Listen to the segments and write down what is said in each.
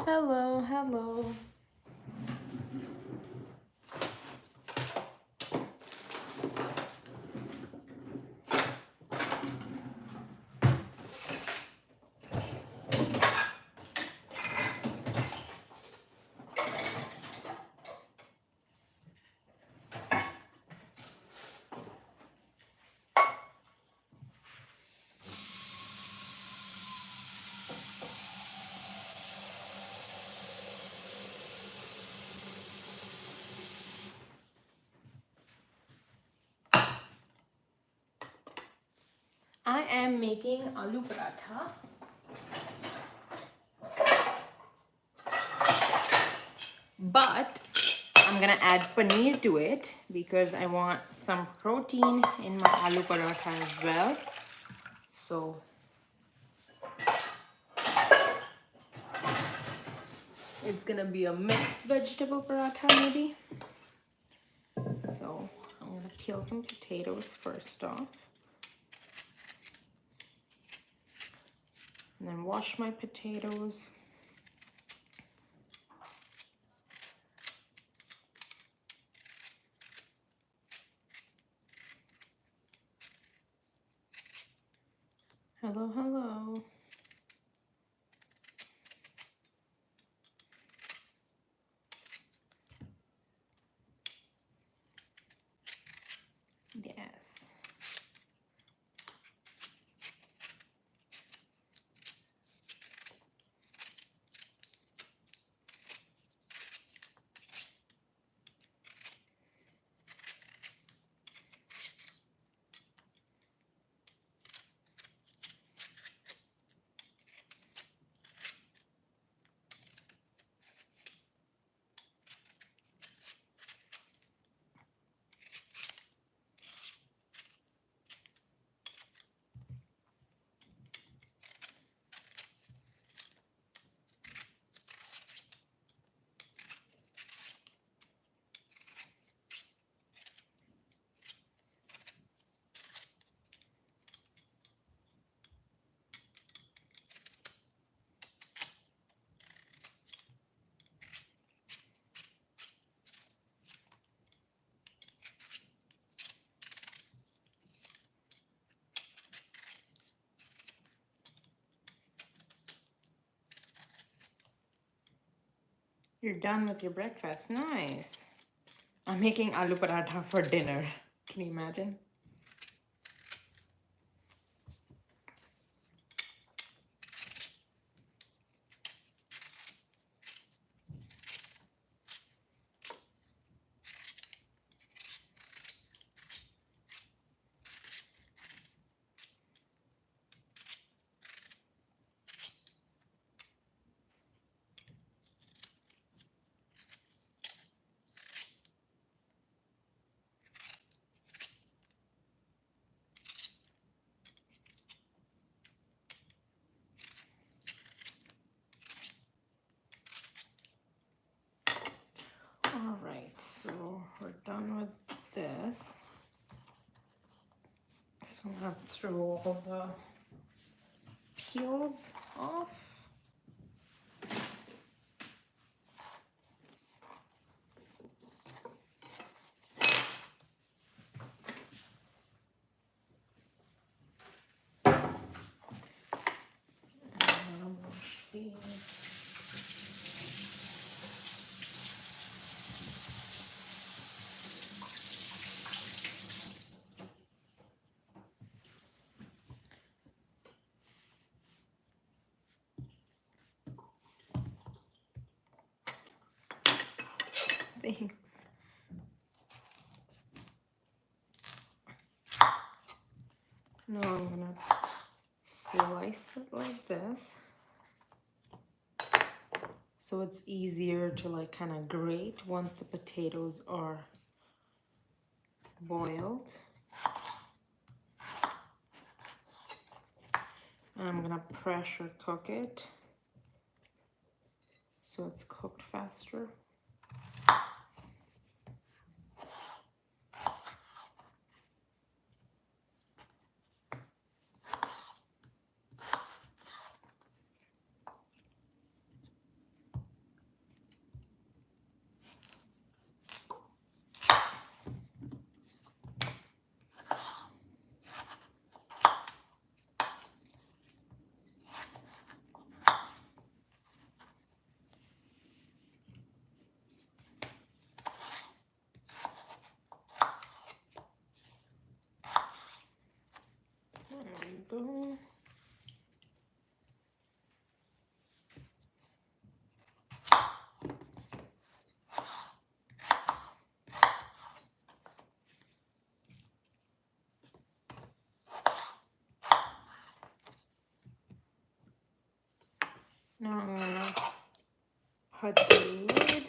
Hello, hello. I am making aloo paratha. But I'm gonna add paneer to it because I want some protein in my aloo paratha as well. So it's gonna be a mixed vegetable paratha maybe. So I'm gonna peel some potatoes first off. And then wash my potatoes. Hello, hello. Yes. You're done with your breakfast. Nice. I'm making aloo paratha for dinner. Can you imagine? All right, so we're done with this. So I'm gonna throw all the peels off. And I'm gonna wash these. Thanks. Now I'm gonna slice it like this. So it's easier to like kind of grate once the potatoes are boiled. And I'm gonna pressure cook it so it's cooked faster. go. Now I'm gonna put the lid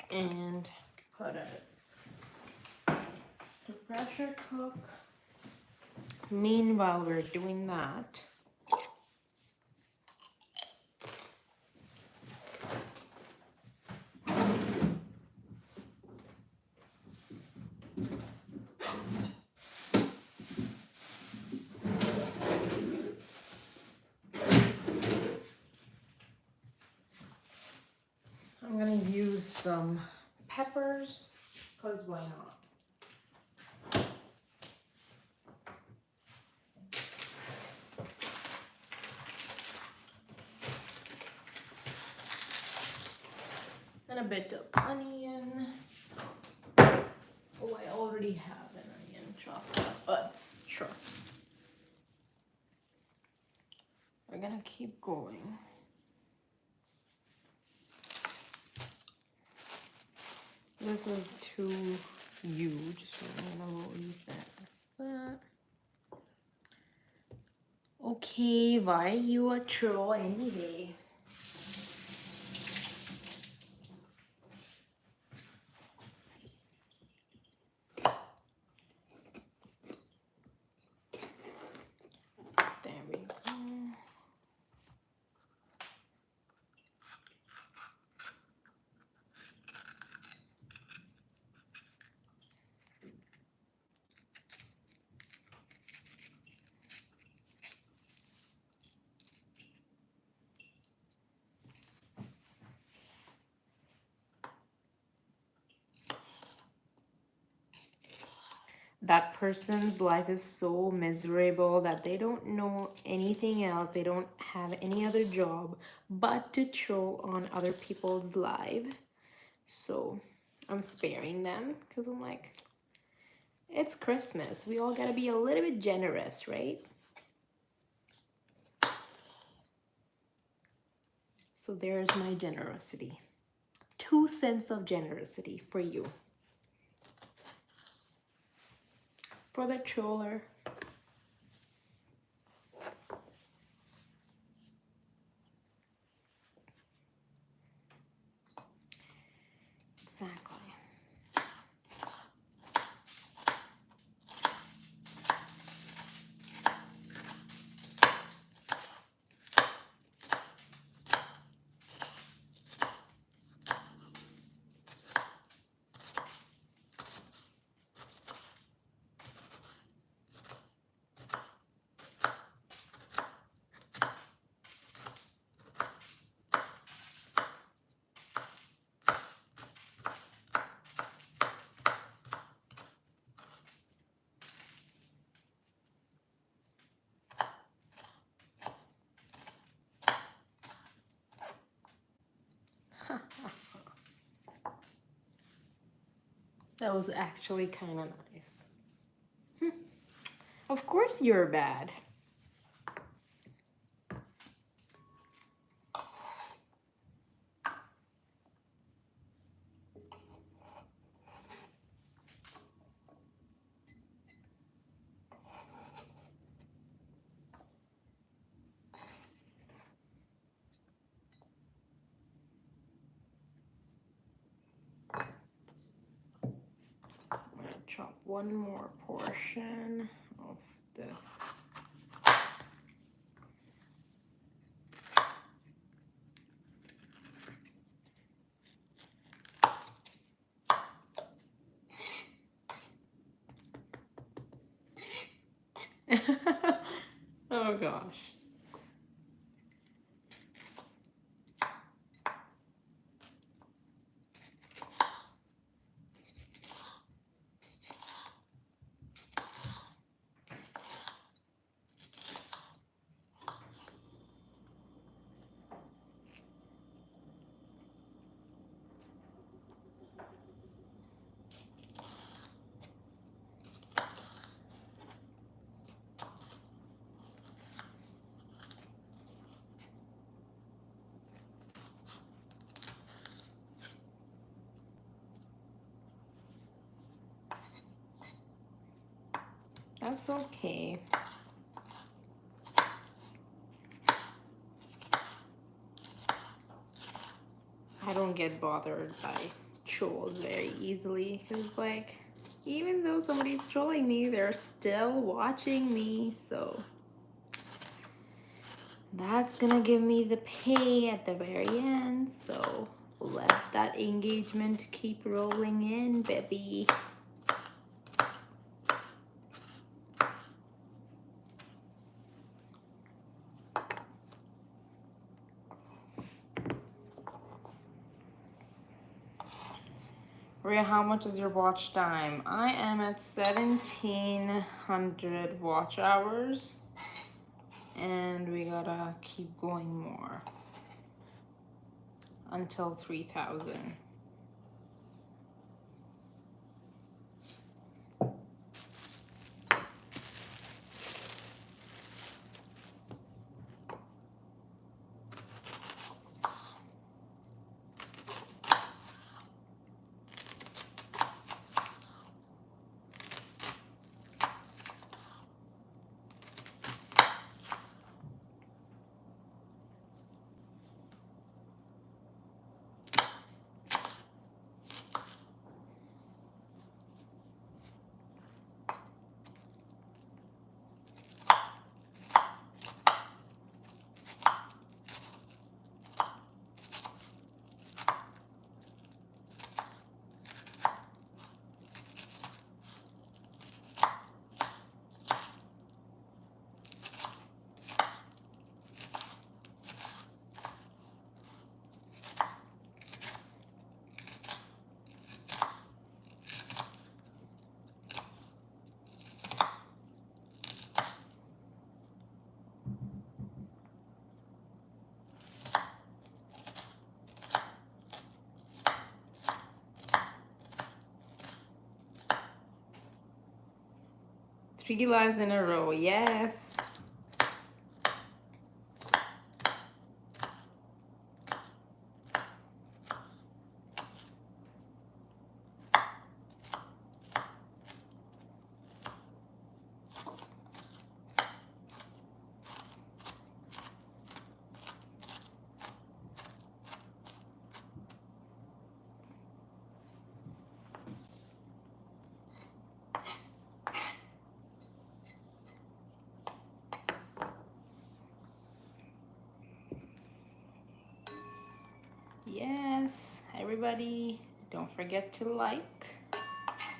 and put it to pressure cook. Meanwhile, we're doing that. I'm gonna use some peppers, because why not? And a bit of onion. Oh, I already have an onion chopped up, but sure. We're gonna keep going. This is too huge, so I'm gonna leave that like that. Okay, why you a troll anyway? There we go. That person's life is so miserable that they don't know anything else. They don't have any other job but to troll on other people's life. So I'm sparing them because I'm like, it's Christmas. We all gotta be a little bit generous, right? So there's my generosity. 2 cents of generosity for you. For the troller. Exactly. That was actually kind of nice. Of course you're bad. I'm gonna chop one more portion of this. Oh gosh. That's okay. I don't get bothered by trolls very easily because, like, even though somebody's trolling me, they're still watching me. So that's gonna give me the pay at the very end. So let that engagement keep rolling in, baby. Rhea, how much is your watch time? I am at 1,700 watch hours, and we gotta keep going more until 3,000. Three lives in a row, yes. Yes, everybody, don't forget to like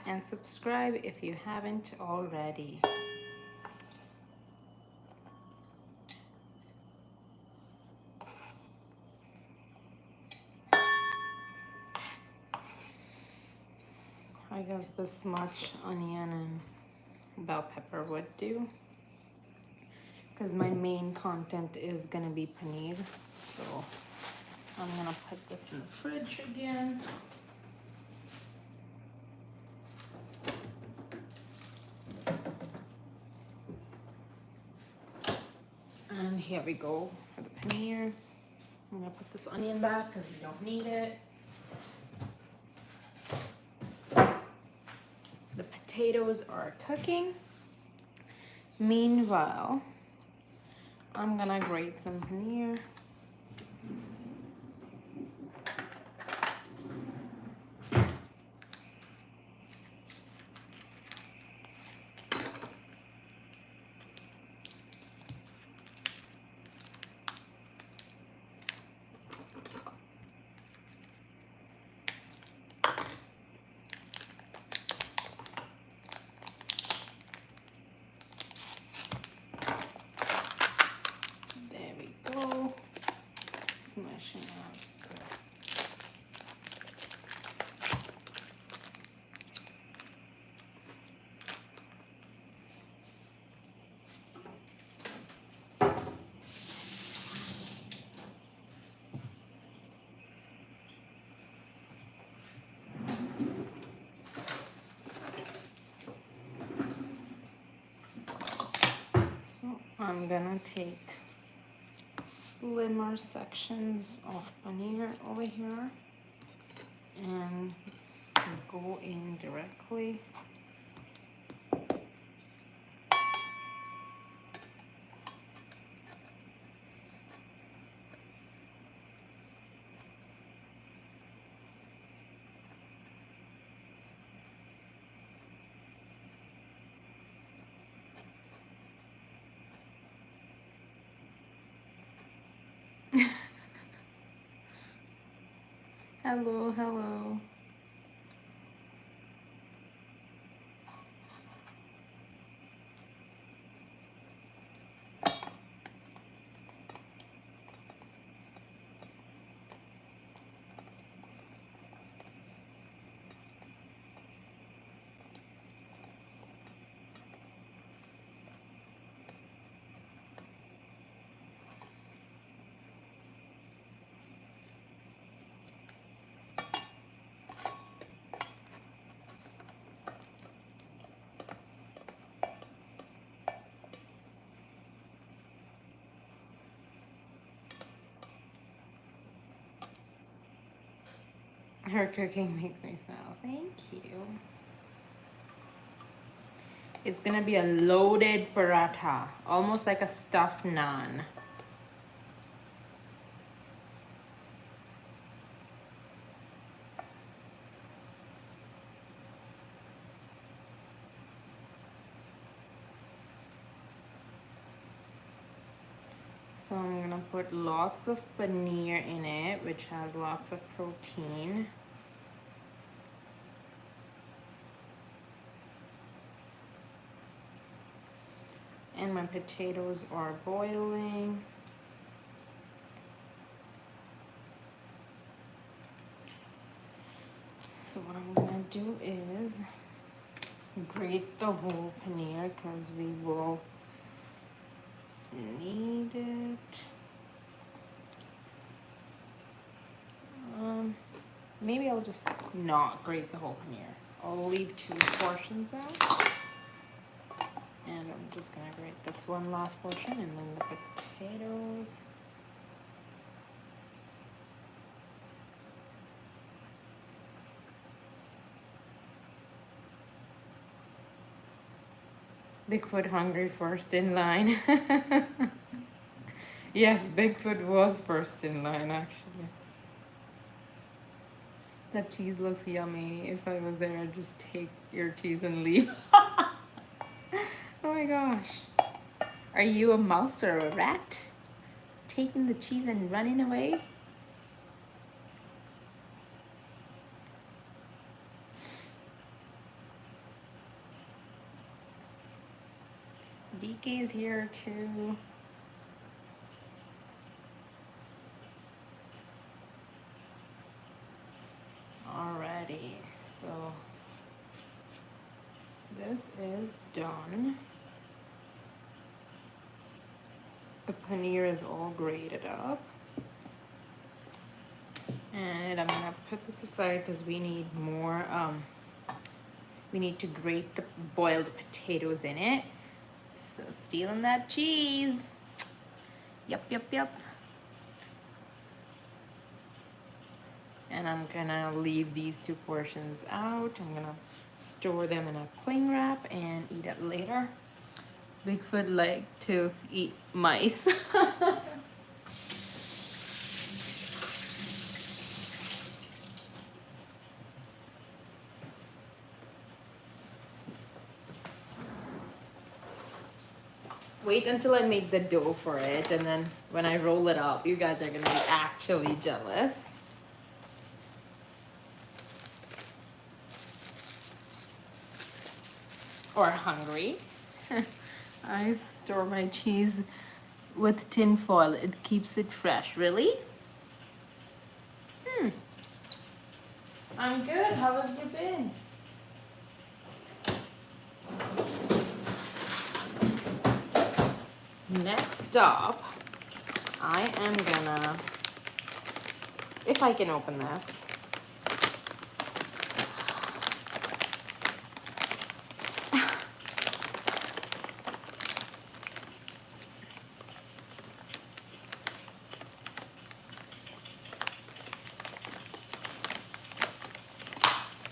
and subscribe if you haven't already. I guess this much onion and bell pepper would do, because my main content is gonna be paneer. So I'm gonna put this in the fridge again. And here we go for the paneer. I'm gonna put this onion back because we don't need it. The potatoes are cooking. Meanwhile, I'm gonna grate some paneer. There we go. Smashing up. So I'm gonna take slimmer sections of paneer over here and go in directly. Hello, hello. Her cooking makes me smile. Thank you. It's gonna be a loaded paratha, almost like a stuffed naan. So I'm gonna put lots of paneer in it, which has lots of protein. And my potatoes are boiling. So what I'm gonna do is grate the whole paneer because we will need it. Maybe I'll just not grate the whole paneer. I'll leave 2 portions out. And I'm just gonna grate this one last portion and then the potatoes. Bigfoot hungry first in line. Yes, Bigfoot was first in line actually. That cheese looks yummy. If I was there, I'd just take your cheese and leave. Oh my gosh. Are you a mouse or a rat? Taking the cheese and running away? DK is here too. Alrighty, so this is done. The paneer is all grated up. And I'm gonna put this aside because we need more, we need to grate the boiled potatoes in it. So stealing that cheese. Yep. And I'm gonna leave these 2 portions out. I'm gonna store them in a cling wrap and eat it later. Bigfoot like to eat mice. Wait until I make the dough for it, and then when I roll it up, you guys are gonna be actually jealous. Or hungry. I store my cheese with tin foil. It keeps it fresh. Really? I'm good. How have you been? Next up, I am gonna, if I can open this.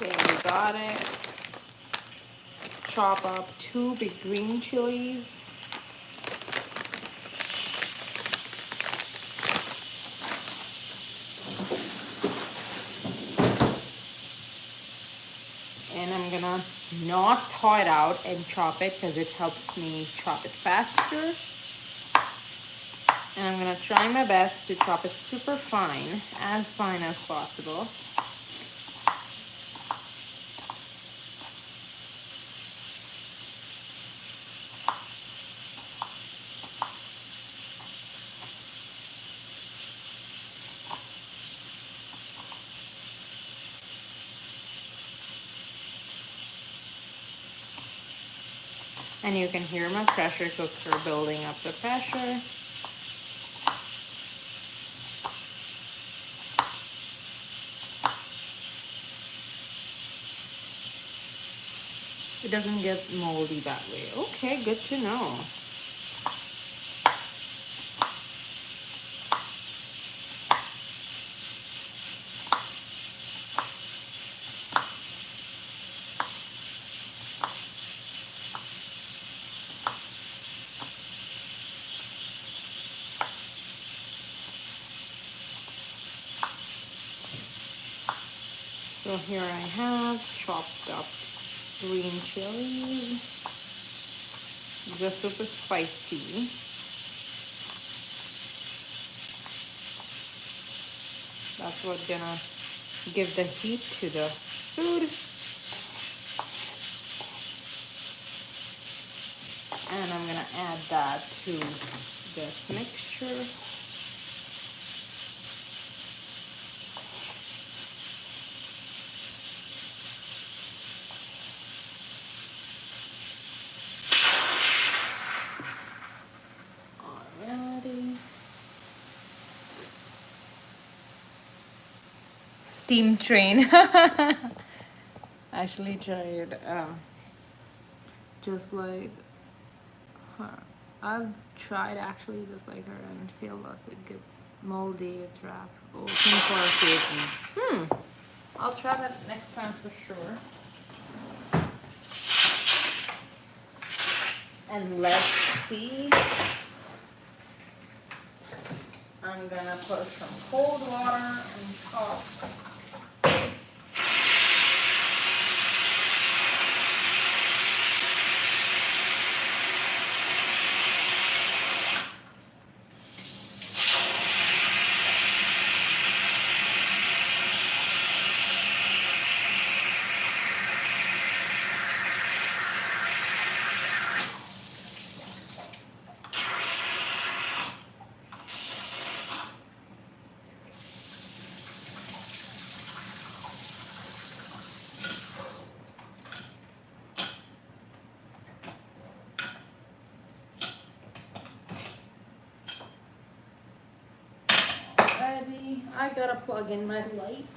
Okay, we got it. Chop up 2 big green chilies. And I'm gonna not thaw it out and chop it because it helps me chop it faster. And I'm gonna try my best to chop it super fine as possible. And you can hear my pressure cooker building up the pressure. It doesn't get moldy that way. Okay, good to know. So here I have chopped up green chilies, just super spicy. That's what's gonna give the heat to the food. And I'm gonna add that to this mixture. Alrighty. Steam train. Actually tried just like her. I've tried actually just like her and feel that it gets moldy, it's wrapped open for a season. I'll try that next time for sure. And let's see. I'm gonna put some cold water on top. Ready. I gotta plug in my light.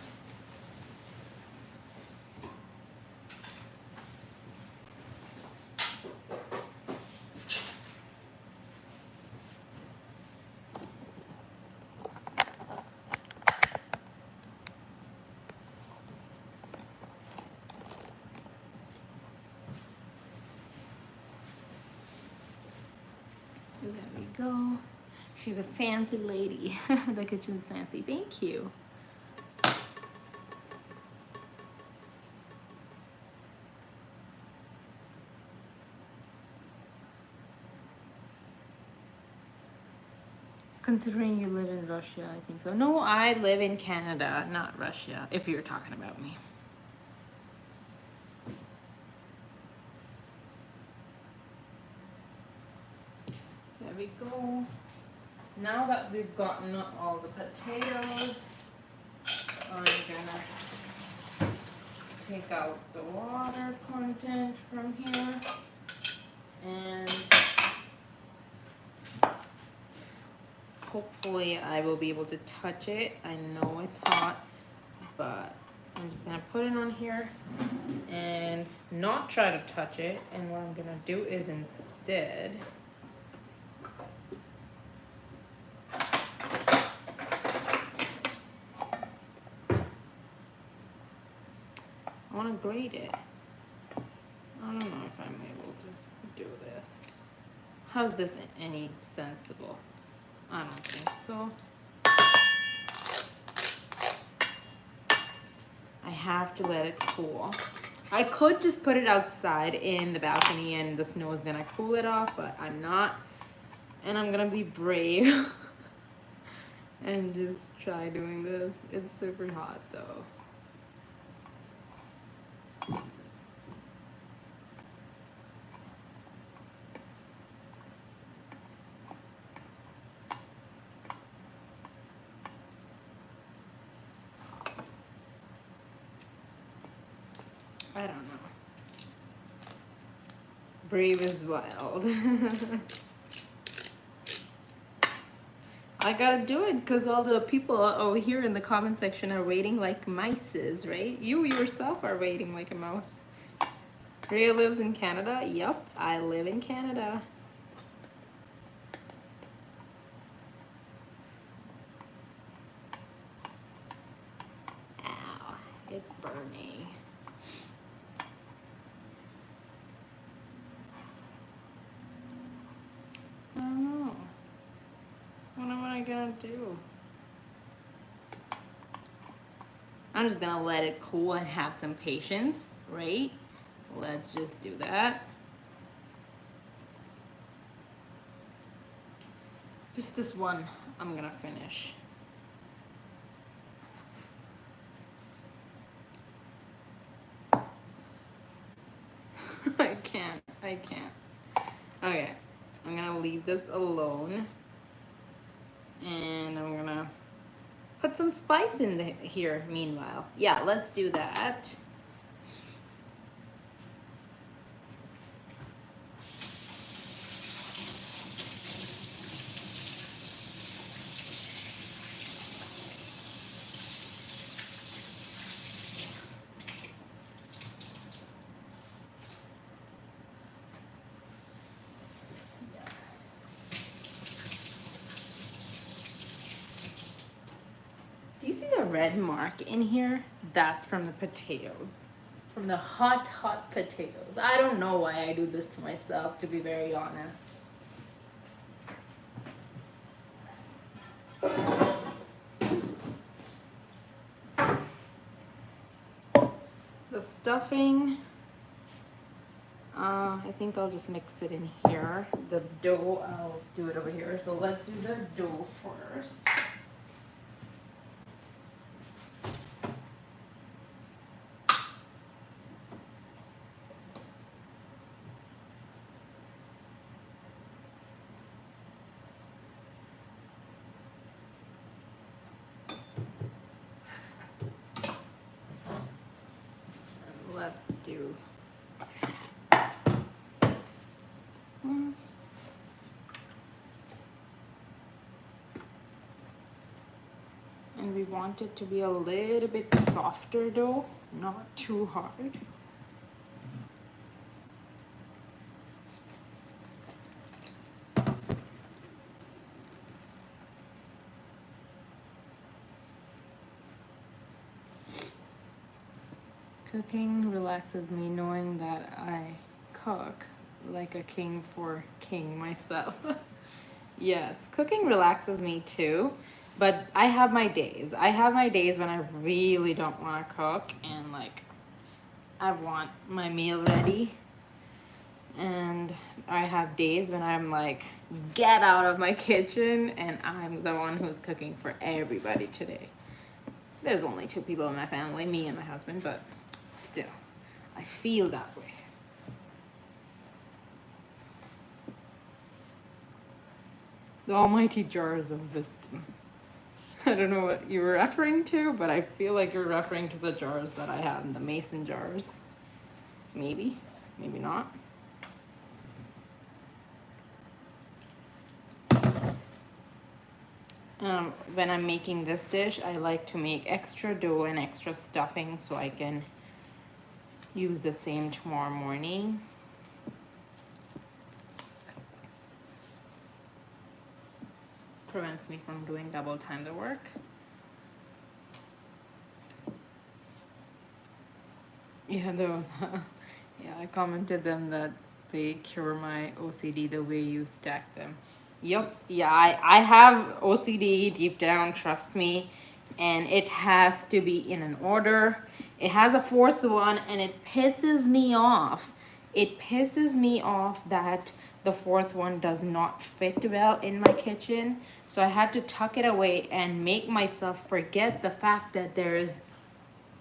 There we go. She's a fancy lady. The kitchen's fancy. Thank you. Considering you live in Russia, I think so. No, I live in Canada, not Russia, if you're talking about me. There we go. Now that we've gotten all the potatoes, I'm gonna take out the water content from here and hopefully I will be able to touch it. I know it's hot, but I'm just gonna put it on here and not try to touch it. And what I'm gonna do is instead I want to grate it. I don't know if I'm able to do this. How's this any sensible? I don't think so. I have to let it cool. I could just put it outside in the balcony and the snow is gonna cool it off, but I'm not. And I'm gonna be brave. and just try doing this. It's super hot though. I don't know. Brave is wild. I gotta do it because all the people over here in the comment section are waiting like mices, right? You yourself are waiting like a mouse. Rhea lives in Canada? Yep, I live in Canada. Ow, it's burning. I don't know. What am I gonna do? I'm just gonna let it cool and have some patience, right? Let's just do that. Just this one I'm gonna finish. I can't. Okay, I'm gonna leave this alone. And I'm gonna put some spice in here meanwhile. Yeah, let's do that. Do you see the red mark in here? That's from the potatoes. From the hot potatoes. I don't know why I do this to myself, to be very honest. The stuffing, I think I'll just mix it in here. The dough, I'll do it over here. So let's do the dough first. Let's do this. And we want it to be a little bit softer dough, not too hard. Cooking relaxes me knowing that I cook like a king for king myself. Yes, cooking relaxes me too, but I have my days. I have my days when I really don't want to cook and like I want my meal ready. And I have days when I'm like, get out of my kitchen and I'm the one who's cooking for everybody today. There's only 2 people in my family, me and my husband, but still, I feel that way. The almighty jars of wisdom. I don't know what you were referring to, but I feel like you're referring to the jars that I have, the mason jars. Maybe, maybe not. When I'm making this dish, I like to make extra dough and extra stuffing so I can use the same tomorrow morning. Prevents me from doing double time the work. Yeah, those. Yeah, I commented them that they cure my OCD the way you stack them. Yep. Yeah, I have OCD deep down, trust me. And it has to be in an order. It has a 4th one and it pisses me off. It pisses me off that the 4th one does not fit well in my kitchen So I had to tuck it away and make myself forget the fact that there's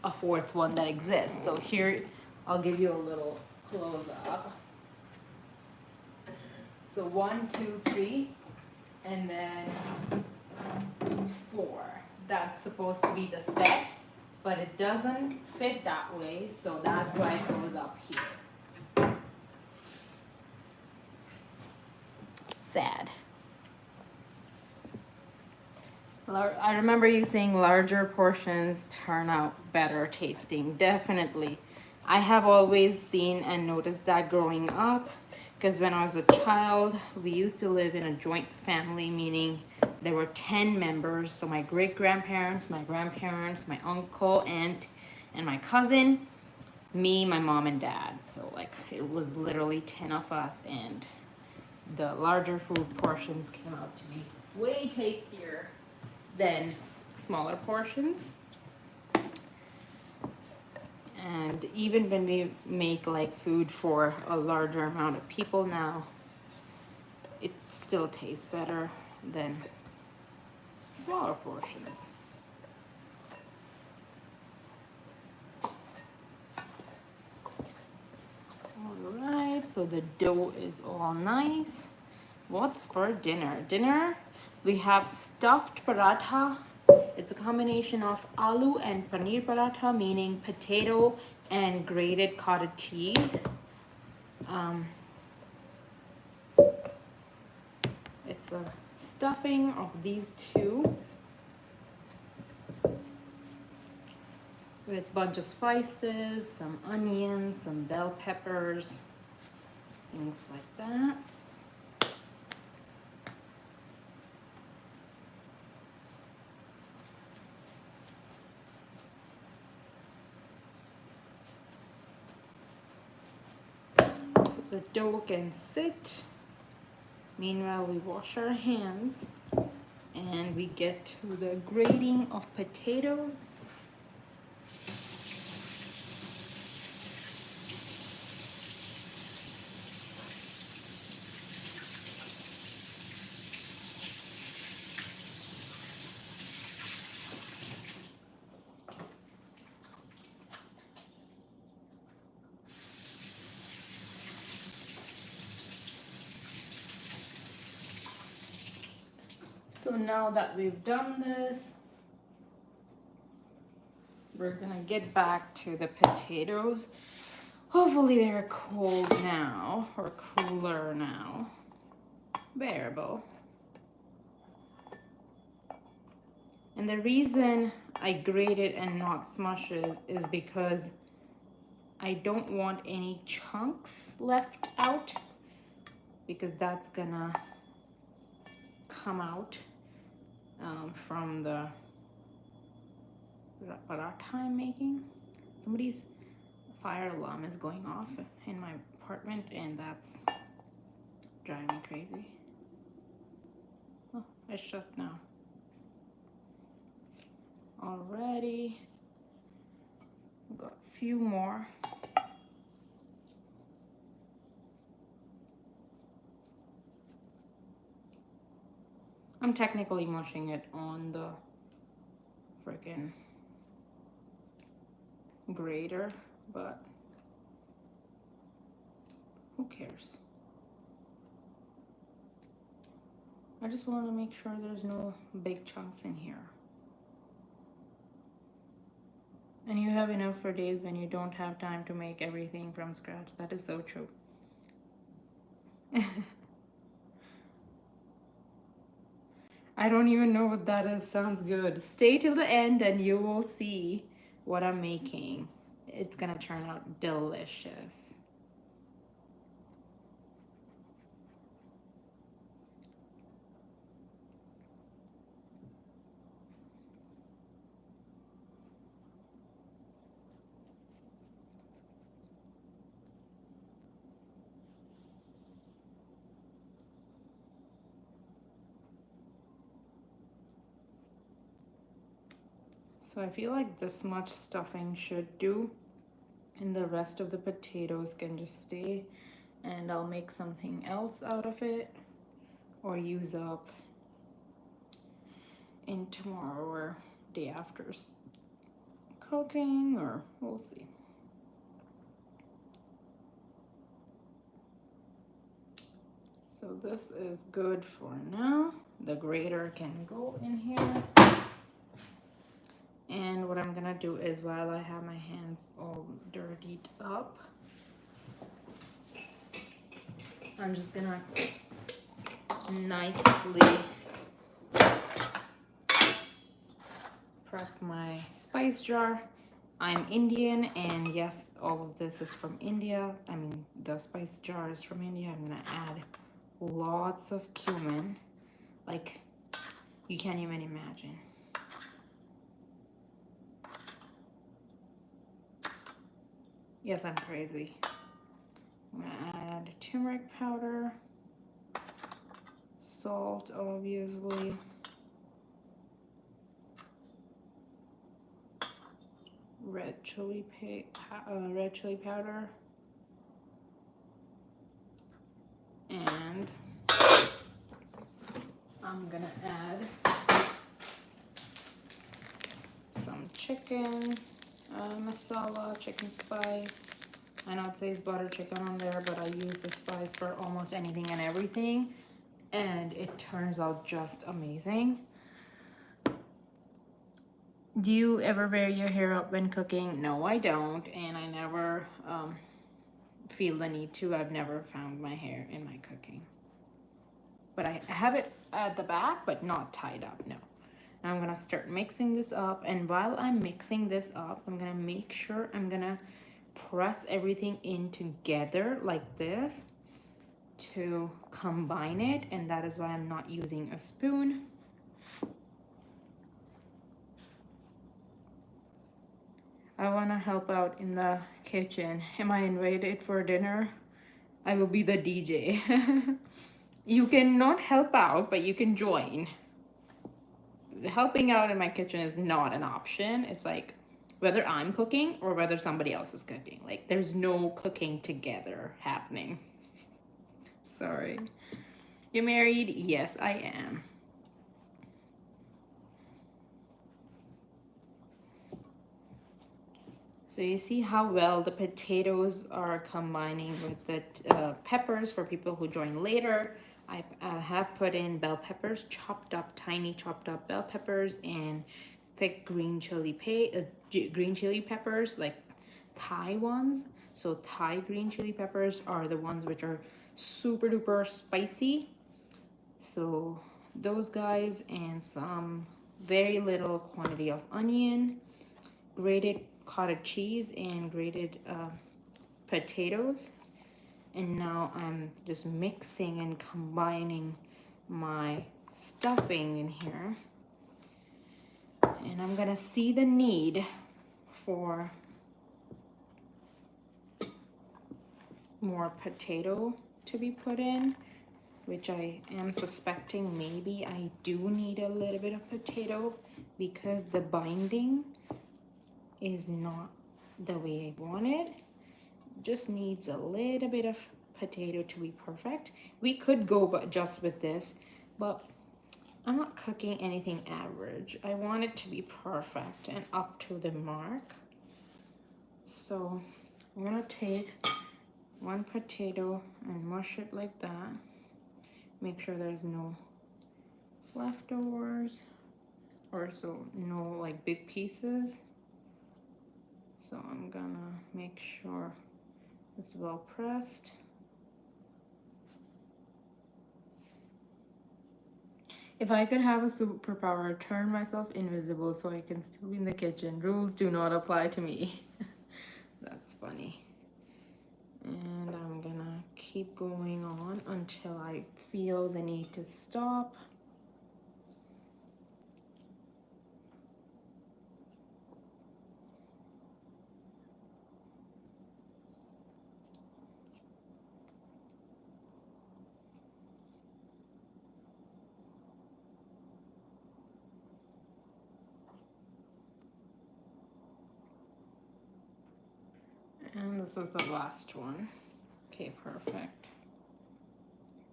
a fourth one that exists. So here, I'll give you a little close up. So 1, 2, 3, and then 4. That's supposed to be the set, but it doesn't fit that way, so that's why it goes up here. Sad. I remember you saying larger portions turn out better tasting. Definitely. I have always seen and noticed that growing up, because when I was a child, we used to live in a joint family, meaning there were 10 members. So my great-grandparents, my grandparents, my uncle, aunt, and my cousin, me, my mom, and dad. So like it was literally 10 of us, and the larger food portions came out to be way tastier than smaller portions. And even when we make like food for a larger amount of people now, it still tastes better than smaller portions. All right, so the dough is all nice. What's for dinner? Dinner, we have stuffed paratha. It's a combination of aloo and paneer paratha, meaning potato and grated cottage cheese. It's a stuffing of these two with a bunch of spices, some onions, some bell peppers, things like that. So the dough can sit. Meanwhile, we wash our hands and we get to the grating of potatoes. So now that we've done this, we're gonna get back to the potatoes. Hopefully they're cold now, or cooler now. Bearable. And the reason I grate it and not smush it is because I don't want any chunks left out, because that's gonna come out from the paratha I'm making. Somebody's fire alarm is going off in my apartment, and that's driving me crazy. Oh, it's shut now. Alrighty, we've got a few more. I'm technically mushing it on the freaking grater, but who cares? I just want to make sure there's no big chunks in here. And you have enough for days when you don't have time to make everything from scratch. That is so true. I don't even know what that is. Sounds good. Stay till the end and you will see what I'm making. It's gonna turn out delicious. So I feel like this much stuffing should do, and the rest of the potatoes can just stay, and I'll make something else out of it or use up in tomorrow or day after cooking, or we'll see. So this is good for now. The grater can go in here. And what I'm gonna do is, while I have my hands all dirtied up, I'm just gonna nicely prep my spice jar. I'm Indian, and yes, all of this is from India. I mean, the spice jar is from India. I'm gonna add lots of cumin, like you can't even imagine. Yes, I'm crazy. I'm gonna add turmeric powder, salt, obviously, red chili powder, and I'm gonna add some chicken masala, chicken spice. I know it says butter chicken on there, but I use the spice for almost anything and everything, and it turns out just amazing. Do you ever wear your hair up when cooking? No, I don't, and I never feel the need to. I've never found my hair in my cooking. But I have it at the back, but not tied up, no. Now I'm gonna start mixing this up, and while I'm mixing this up, I'm gonna make sure I'm gonna press everything in together like this to combine it, and that is why I'm not using a spoon. I want to help out in the kitchen. Am I invited for dinner? I will be the DJ. You cannot help out, but you can join. Helping out in my kitchen is not an option. It's like whether I'm cooking or whether somebody else is cooking. Like, there's no cooking together happening. Sorry. You're married? Yes, I am. So you see how well the potatoes are combining with the peppers. For people who join later, I have put in bell peppers, tiny chopped up bell peppers, and thick green chili peppers, like Thai ones. So Thai green chili peppers are the ones which are super duper spicy. So those guys, and some very little quantity of onion, grated cottage cheese, and grated potatoes. And now I'm just mixing and combining my stuffing in here. And I'm gonna see the need for more potato to be put in, which I am suspecting maybe I do need a little bit of potato, because the binding is not the way I want it. Just needs a little bit of potato to be perfect. We could go just with this, but I'm not cooking anything average. I want it to be perfect and up to the mark. So I'm gonna take one potato and mush it like that. Make sure there's no leftovers, or so no like big pieces. So I'm gonna make sure it's well pressed. If I could have a superpower, turn myself invisible so I can still be in the kitchen. Rules do not apply to me. That's funny. And I'm gonna keep going on until I feel the need to stop. And this is the last one. Okay, perfect.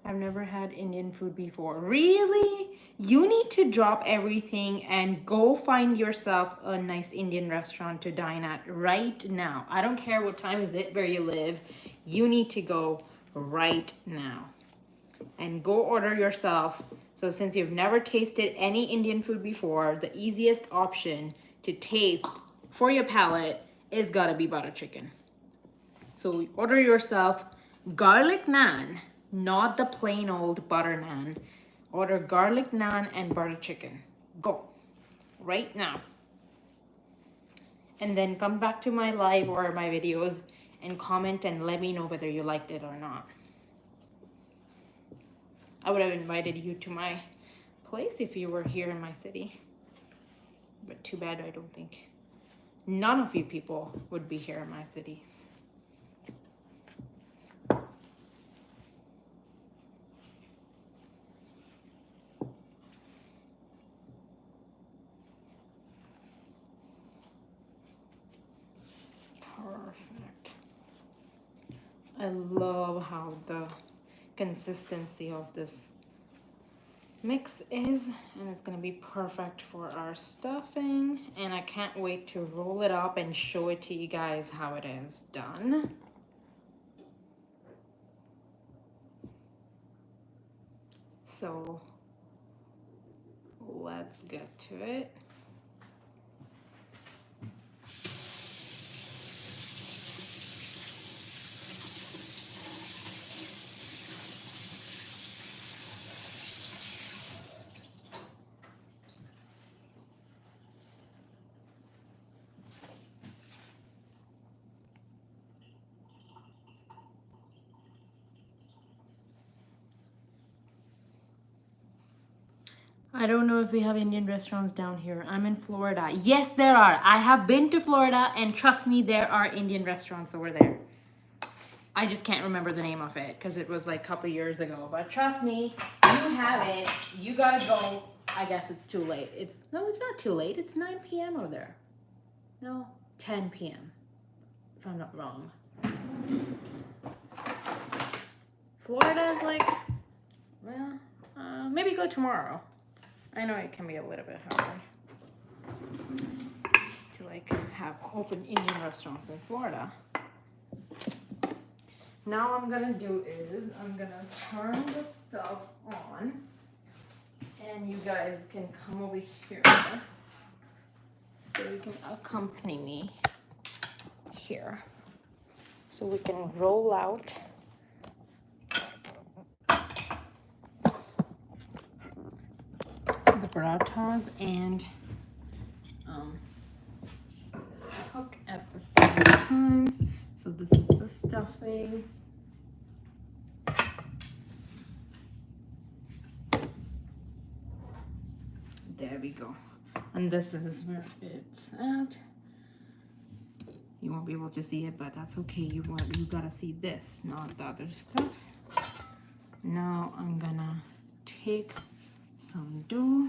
I've never had Indian food before. Really? You need to drop everything and go find yourself a nice Indian restaurant to dine at right now. I don't care what time is it where you live. You need to go right now and go order yourself. So since you've never tasted any Indian food before, the easiest option to taste for your palate is gotta be butter chicken. So order yourself garlic naan, not the plain old butter naan. Order garlic naan and butter chicken. Go right now. And then come back to my live or my videos and comment and let me know whether you liked it or not. I would have invited you to my place if you were here in my city. But too bad, I don't think none of you people would be here in my city. Perfect. I love how the consistency of this mix is, and it's gonna be perfect for our stuffing, and I can't wait to roll it up and show it to you guys how it is done. So let's get to it. I don't know if we have Indian restaurants down here. I'm in Florida. Yes, there are. I have been to Florida, and trust me, there are Indian restaurants over there. I just can't remember the name of it because it was like a couple years ago. But trust me, you have it. You gotta go. I guess it's too late. No, it's not too late. It's 9 p.m. over there. No, 10 p.m. if I'm not wrong. Florida is like, well, maybe go tomorrow. I know it can be a little bit hard to like have open Indian restaurants in Florida. Now what I'm gonna do is I'm gonna turn the stove on, and you guys can come over here so you can accompany me here. So we can roll out the parathas and cook at the same time. So this is the stuffing. There we go. And this is where it's at. You won't be able to see it, but that's okay. You gotta see this, not the other stuff. Now I'm gonna take some dough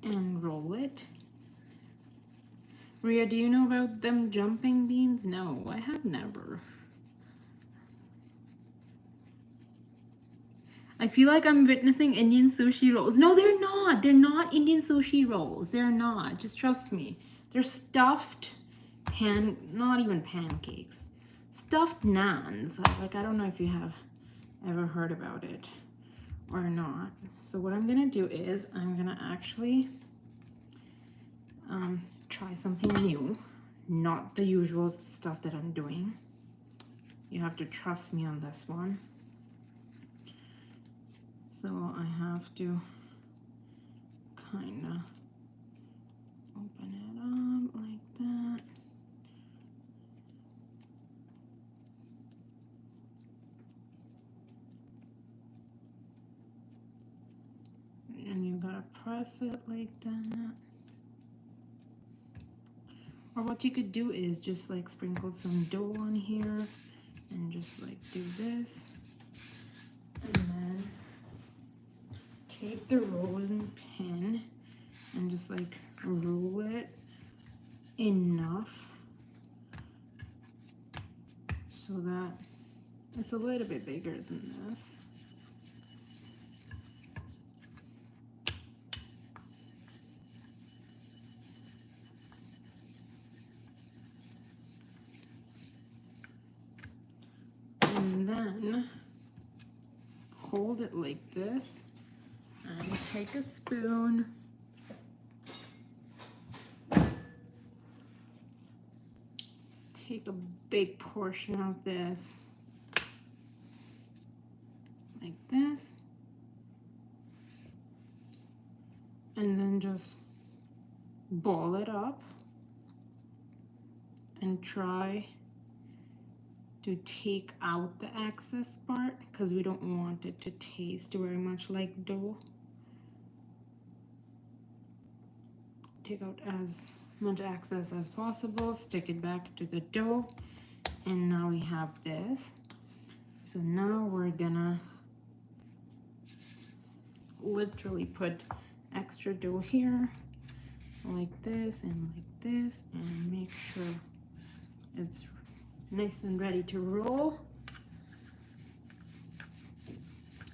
and roll it. Ria, do you know about them jumping beans? No, I have never. I feel like I'm witnessing Indian sushi rolls. No, they're not. They're not Indian sushi rolls. They're not. Just trust me. They're stuffed not even pancakes. Stuffed naans. Like, I don't know if you have ever heard about it or not. So what I'm gonna do is I'm gonna actually try something new, not the usual stuff that I'm doing. You have to trust me on this one. So I have to kind of open it up like that. And you gotta press it like that. Or what you could do is just like sprinkle some dough on here and just like do this. And then take the rolling pin and just like roll it enough so that it's a little bit bigger than this. then hold it like this and take a spoon. Take a big portion of this, like this, and then just ball it up and try to take out the excess part because we don't want it to taste very much like dough. Take out as much excess as possible, stick it back to the dough, and now we have this. So now we're gonna literally put extra dough here like this and like this, and make sure it's nice and ready to roll.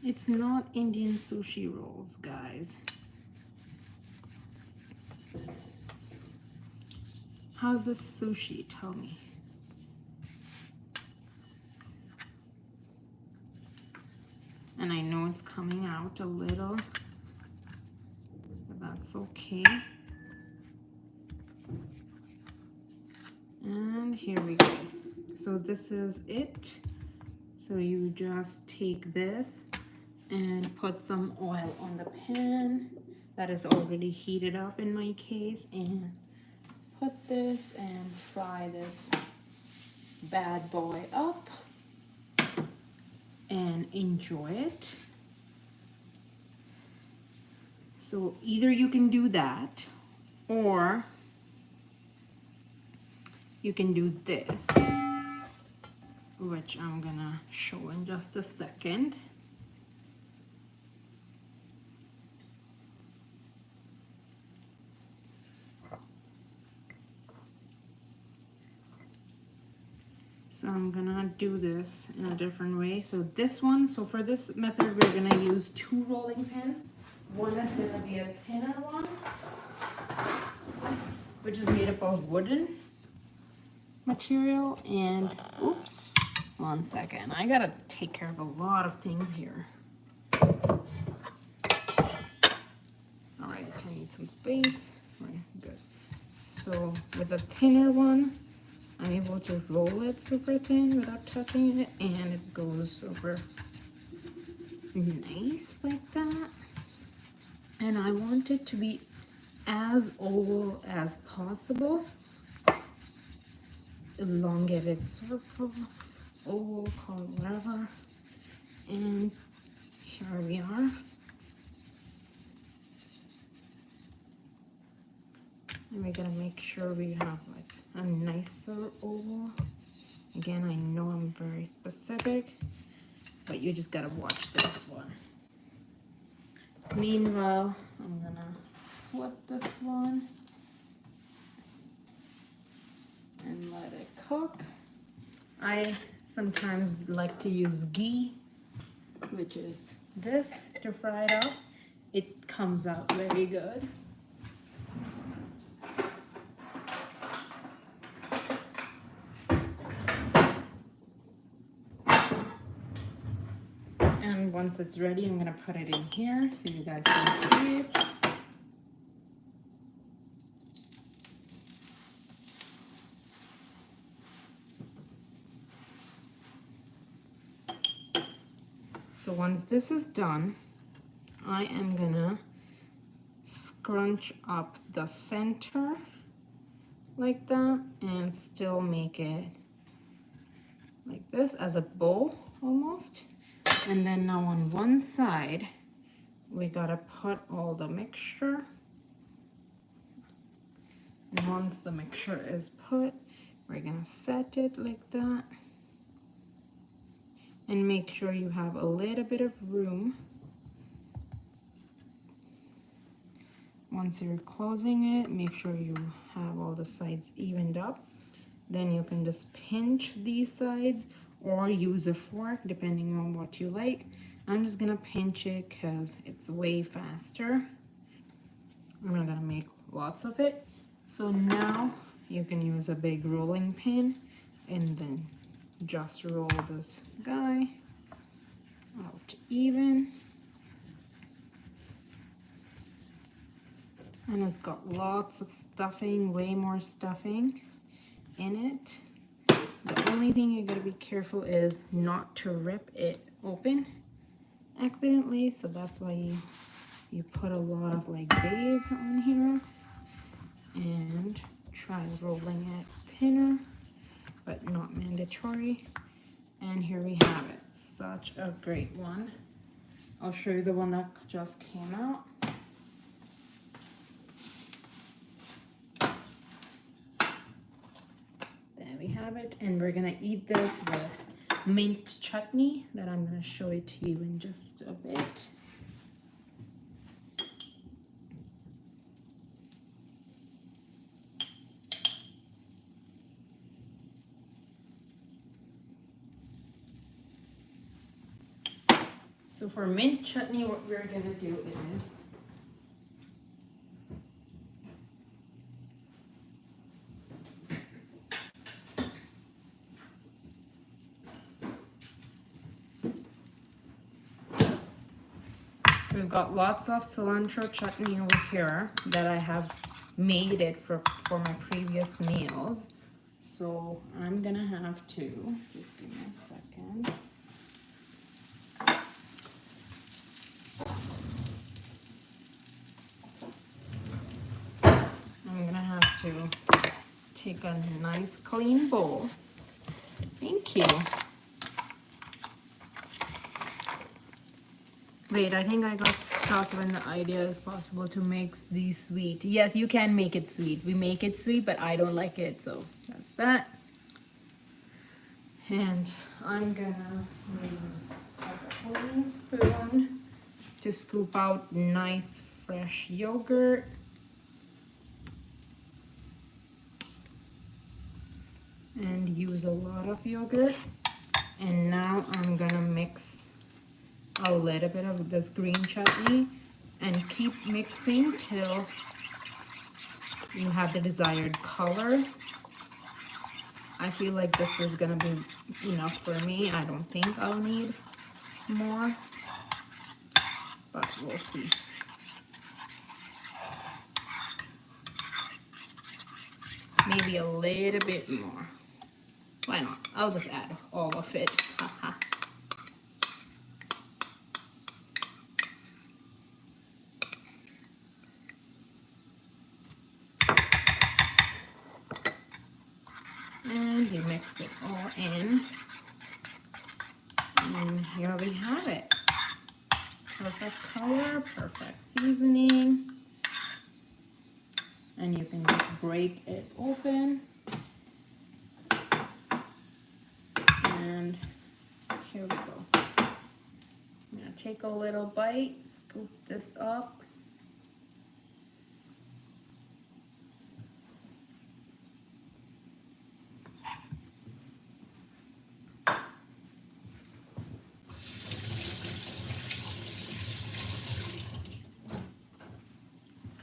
It's not Indian sushi rolls, guys. How's this sushi? Tell me. And I know it's coming out a little, but that's okay. And here we go. So this is it. So you just take this and put some oil on the pan that is already heated up in my case, and put this and fry this bad boy up and enjoy it. So either you can do that, or you can do this, which I'm gonna show in just a second. So I'm gonna do this in a different way. So this one, so for this method, we're gonna use 2 rolling pins. One is gonna be a thinner one, which is made up of wooden material. And oops, one second, I gotta take care of a lot of things here. All right, I need some space. Right, good. So with a thinner one, I'm able to roll it super thin without touching it, and it goes super nice like that. And I want it to be as oval as possible. Elongated circle, oval, call it whatever. And here we are. And we're gonna make sure we have like a nicer oval. Again, I know I'm very specific, but you just gotta watch this one. Meanwhile, I'm gonna flip this one and let it cook. I sometimes like to use ghee, which is this, to fry it up. It comes out very good. And once it's ready, I'm gonna put it in here so you guys can see it. So once this is done, I am gonna scrunch up the center like that and still make it like this as a bowl almost. And then now on one side, we gotta put all the mixture. And once the mixture is put, we're gonna set it like that. And make sure you have a little bit of room. Once you're closing it, make sure you have all the sides evened up. Then you can just pinch these sides or use a fork depending on what you like. I'm just gonna pinch it because it's way faster. I'm not gonna make lots of it. So now you can use a big rolling pin and then just roll this guy out even. And it's got lots of stuffing, way more stuffing in it. The only thing you gotta be careful is not to rip it open accidentally. So that's why you put a lot of like bays on here and try rolling it thinner, but not mandatory. And here we have it. Such a great one. I'll show you the one that just came out. There we have it. And we're gonna eat this with mint chutney that I'm gonna show it to you in just a bit. So for mint chutney, what we're gonna do is we've got lots of cilantro chutney over here that I have made it for my previous meals. So I'm gonna have to, just give me a second. I'm gonna have to take a nice clean bowl. Thank you. Wait, I think I got stuck when the idea is possible to make these sweet. Yes, you can make it sweet. We make it sweet, but I don't like it, so that's that. And I'm gonna use a clean spoon to scoop out nice fresh yogurt. And use a lot of yogurt. And now I'm gonna mix a little bit of this green chutney and keep mixing till you have the desired color. I feel like this is gonna be enough for me. I don't think I'll need more, but we'll see. Maybe a little bit more. Why not? I'll just add all of it. Haha. And you mix it all in. And here we have it. Perfect color, perfect seasoning. And you can just break it open. And here we go. I'm gonna take a little bite, scoop this up.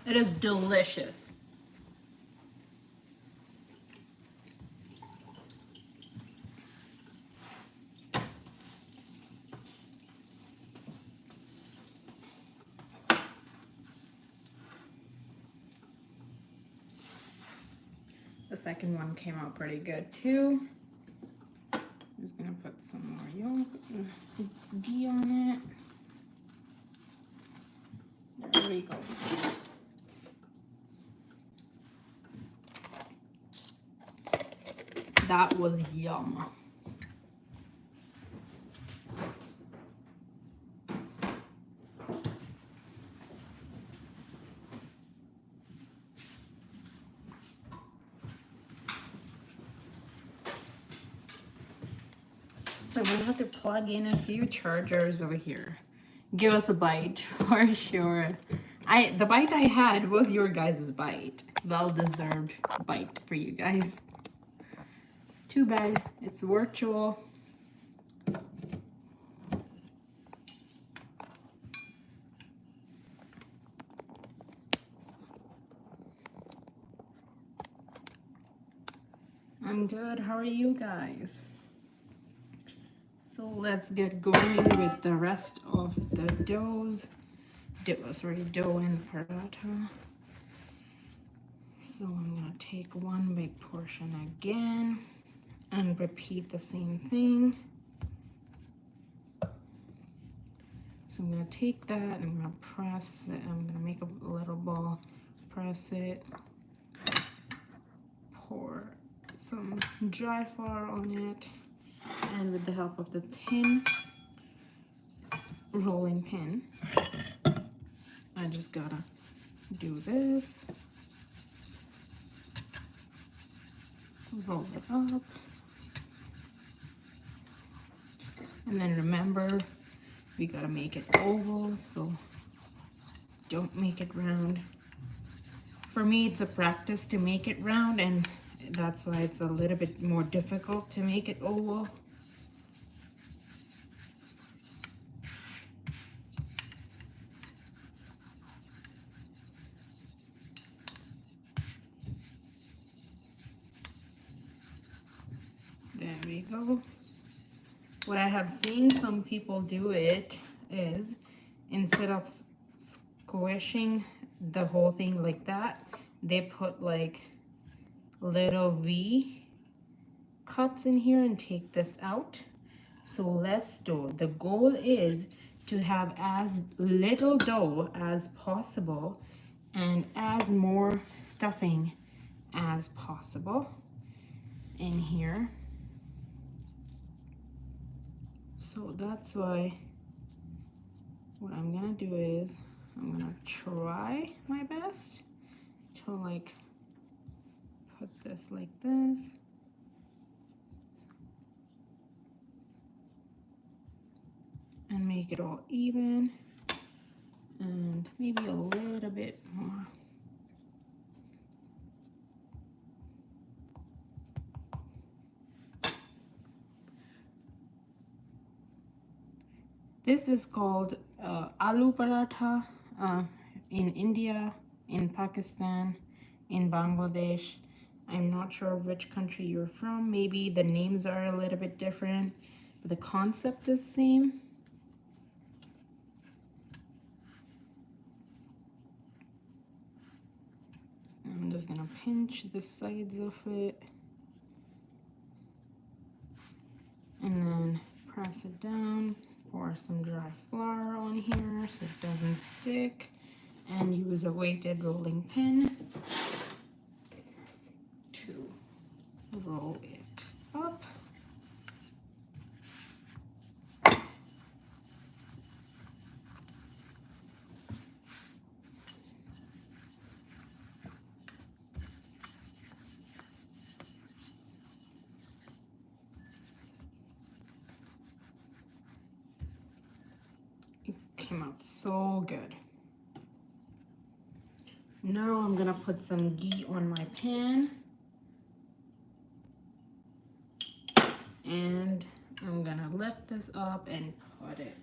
It is delicious. The second one came out pretty good too. I'm just gonna put some more ghee on it. There we go. That was yum. So we're gonna have to plug in a few chargers over here. Give us a bite for sure. The bite I had was your guys' bite. Well-deserved bite for you guys. Too bad it's virtual. I'm good. How are you guys? So let's get going with the rest of the doughs. Dough and paratha. So I'm gonna take one big portion again and repeat the same thing. So I'm gonna take that and I'm gonna press it. I'm gonna make a little ball, press it, pour some dry flour on it, and with the help of the thin rolling pin, I just gotta do this, roll it up, and then remember, we gotta make it oval, so don't make it round. For me, it's a practice to make it round, and that's why it's a little bit more difficult to make it oval. There we go. What I have seen some people do it is, instead of squishing the whole thing like that, they put like little V cuts in here and take this out. So less dough. The goal is to have as little dough as possible and as more stuffing as possible in here. So that's why what I'm gonna do is I'm gonna try my best to like put this like this. And make it all even, and maybe a little bit more. This is called aloo paratha in India, in Pakistan, in Bangladesh. I'm not sure which country you're from. Maybe the names are a little bit different, but the concept is same. I'm just gonna pinch the sides of it and then press it down. Pour some dry flour on here so it doesn't stick, and use a weighted rolling pin to roll it up. It came out so good. Now I'm gonna put some ghee on my pan, and I'm gonna lift this up and put it.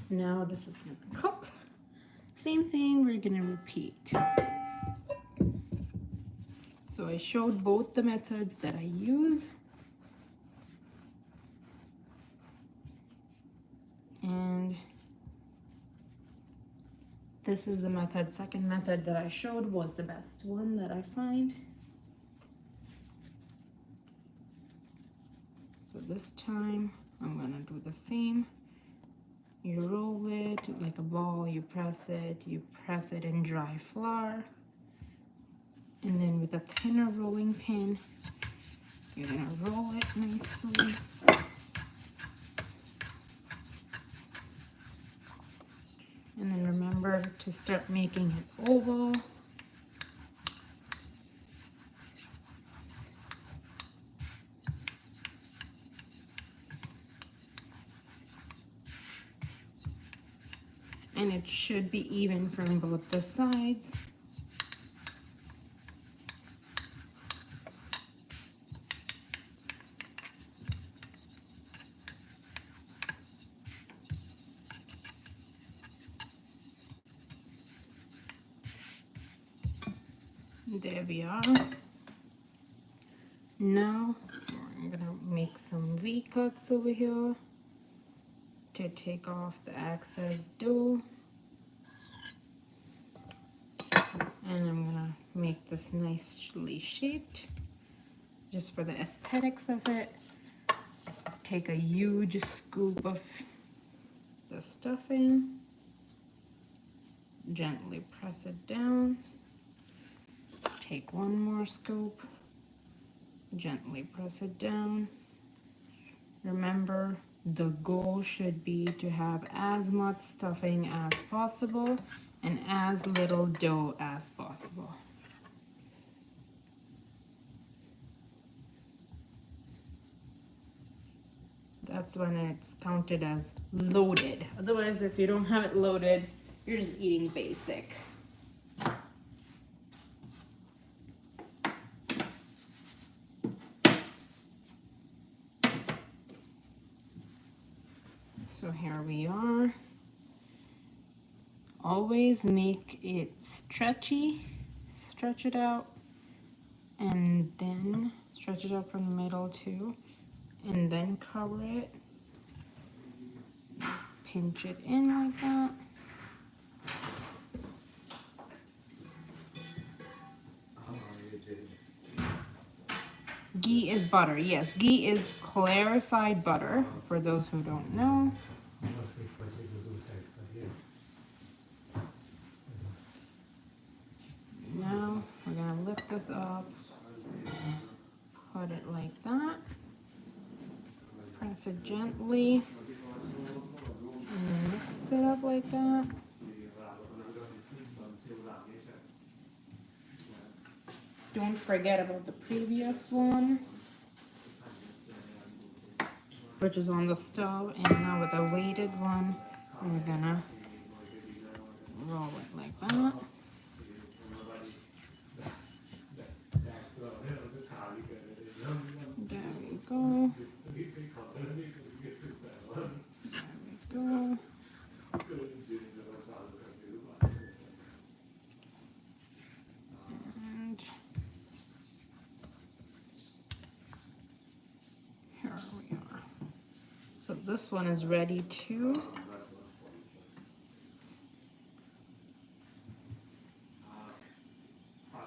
Now this is gonna cook. Same thing, we're gonna repeat. So I showed both the methods that I use. And this is the method, second method that I showed was the best one that I find. So this time I'm gonna do the same. You roll it like a ball, you press it in dry flour. And then with a thinner rolling pin, you're gonna roll it nicely. And then remember to start making it oval. And it should be even from both the sides. There we are. Now I'm gonna make some V cuts over here to take off the excess dough. And I'm gonna make this nicely shaped just for the aesthetics of it. Take a huge scoop of the stuffing, gently press it down. Take one more scoop, gently press it down. Remember, the goal should be to have as much stuffing as possible and as little dough as possible. That's when it's counted as loaded. Otherwise, if you don't have it loaded, you're just eating basic. So here we are. Always make it stretchy, stretch it out, and then stretch it out from the middle too, and then cover it. Pinch it in like that. Ghee is butter. Yes, ghee is clarified butter, for those who don't know. Now we're gonna lift this up, put it like that, press it gently, and mix it up like that. Don't forget about the previous one, which is on the stove, and now with a weighted one, we're gonna roll it like that. There we go. There we go. And here we are. So this one is ready too.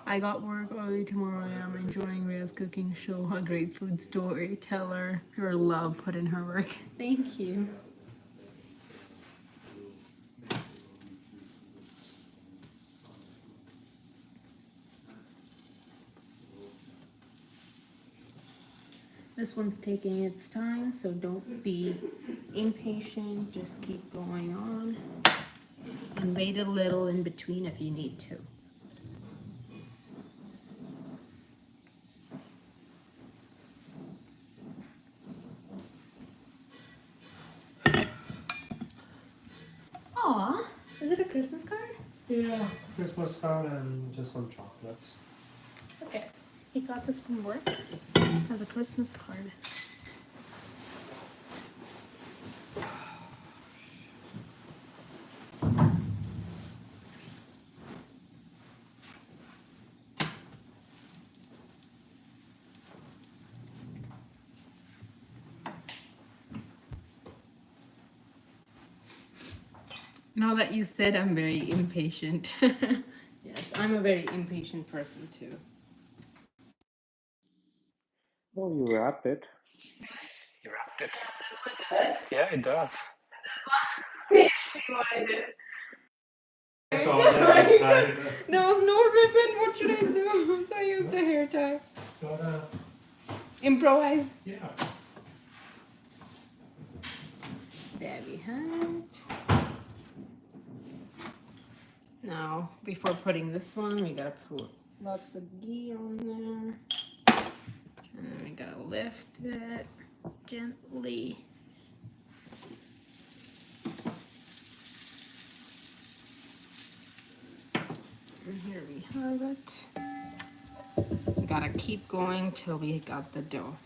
I got work early tomorrow. I'm enjoying Rhea's cooking show. A great food story. Tell her your love put in her work. Thank you. This one's taking its time, so don't be impatient. Just keep going on. And wait a little in between if you need to. Aw, is it a Christmas card? Yeah, Christmas card and just some chocolates. Okay. He got this from work as a Christmas card. Now that you said I'm very impatient. Yes, I'm a very impatient person too. Oh, you wrapped it. You wrapped it. Yeah, it does. This one? You see what I did? I saw that. There was no ribbon. What should I do? So I used a hair tie. Improvise. Yeah. There we have it. Now, before putting this one, we gotta put lots of ghee on there. And then we gotta lift it gently. And here we have it. We gotta keep going till we got the dough.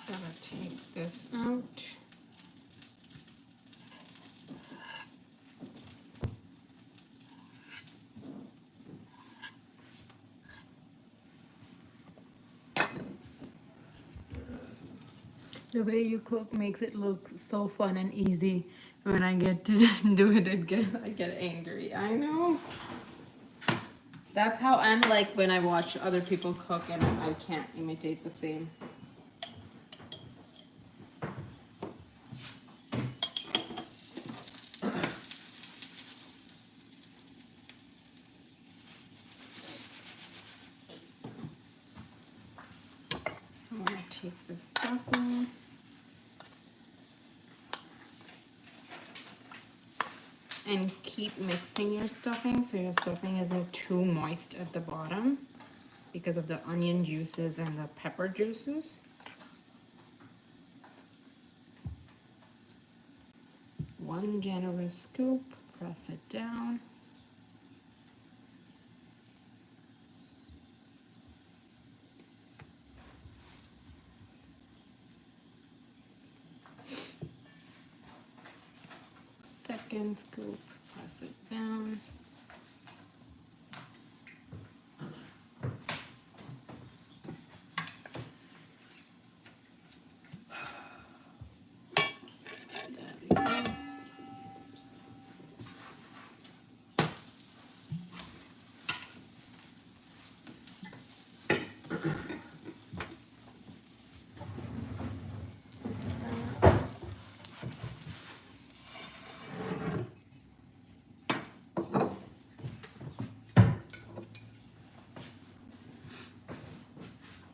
Gotta take this out. The way you cook makes it look so fun and easy. When I get to do it again, I get angry. I know. That's how I'm like when I watch other people cook and I can't imitate the same. So I'm gonna take this stuffing. And keep mixing your stuffing so your stuffing isn't too moist at the bottom because of the onion juices and the pepper juices. One generous scoop, press it down. Second scoop, press it down. There we go.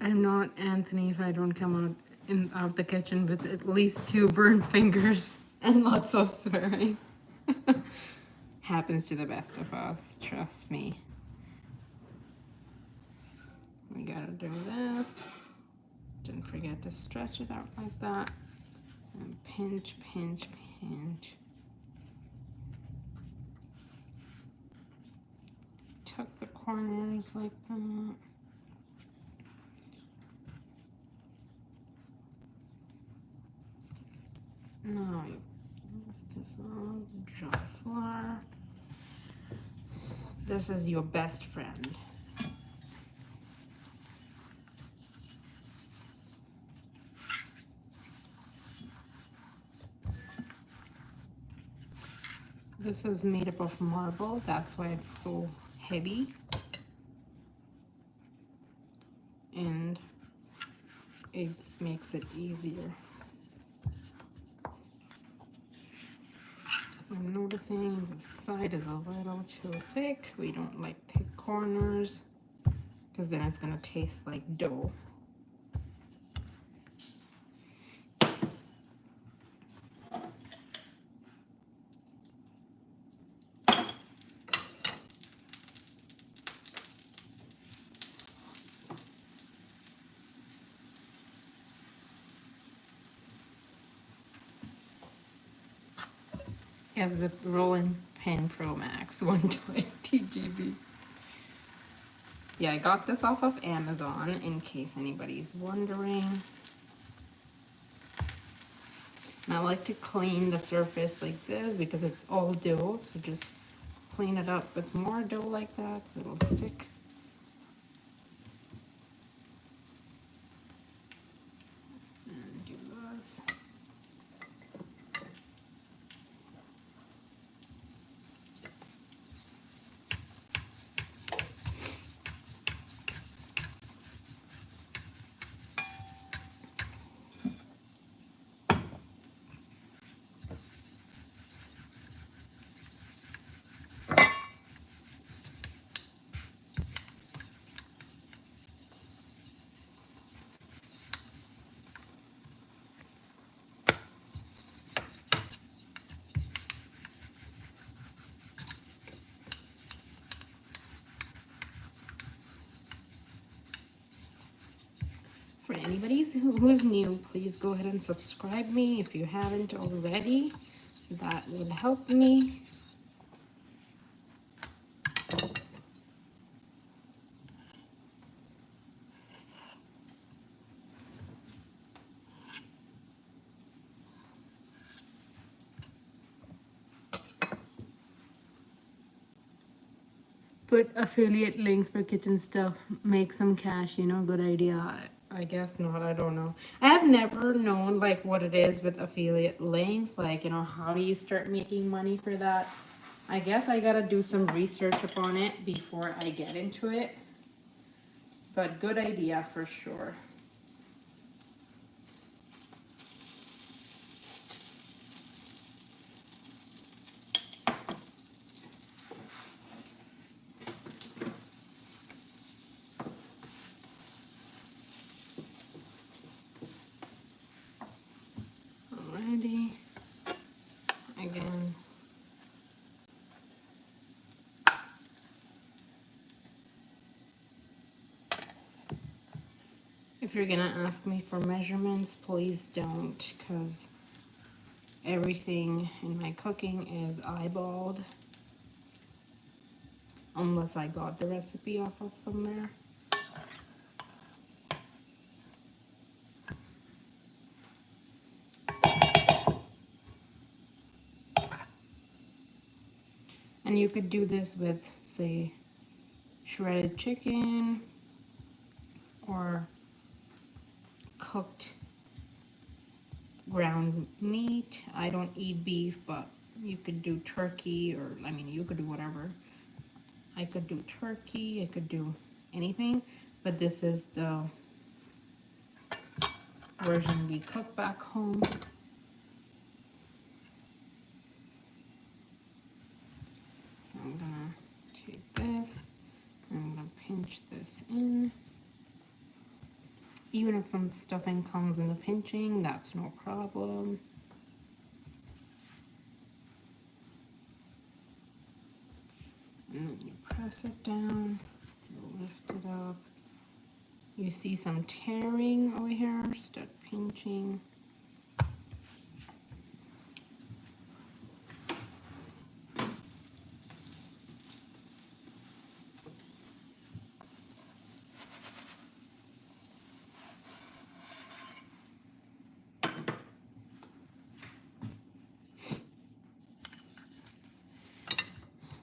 I'm not Anthony if I don't come out the kitchen with at least 2 burnt fingers and lots of swearing. Happens to the best of us, trust me. We gotta do this. Don't forget to stretch it out like that. And pinch, pinch, pinch. Tuck the corners like that. Now you lift this up, dry flour. This is your best friend. This is made up of marble, that's why it's so heavy. And it makes it easier. I'm noticing the side is a little too thick. We don't like thick corners because then it's gonna taste like dough. Yes, the rolling pin Pro Max 120 GB. Yeah, I got this off of Amazon in case anybody's wondering. And I like to clean the surface like this because it's all dough, so just clean it up with more dough like that so it'll stick. And do this. For anybody who's new, please go ahead and subscribe me if you haven't already. That would help me. put affiliate links for kitchen stuff, make some cash, you know, good idea. I guess not, I don't know. I have never known like what it is with affiliate links, like, you know, how do you start making money for that? I guess I gotta do some research upon it before I get into it. But good idea for sure. Alrighty. Again. If you're gonna ask me for measurements, please don't, because everything in my cooking is eyeballed. Unless I got the recipe off of somewhere. And you could do this with, say, shredded chicken or cooked ground meat. I don't eat beef, but you could do turkey, or I mean, you could do whatever. I could do turkey, I could do anything, but this is the version we cook back home. I'm gonna take this, I'm gonna pinch this in. Even if some stuffing comes in the pinching, that's no problem. And then you press it down, you lift it up. You see some tearing over here, start pinching.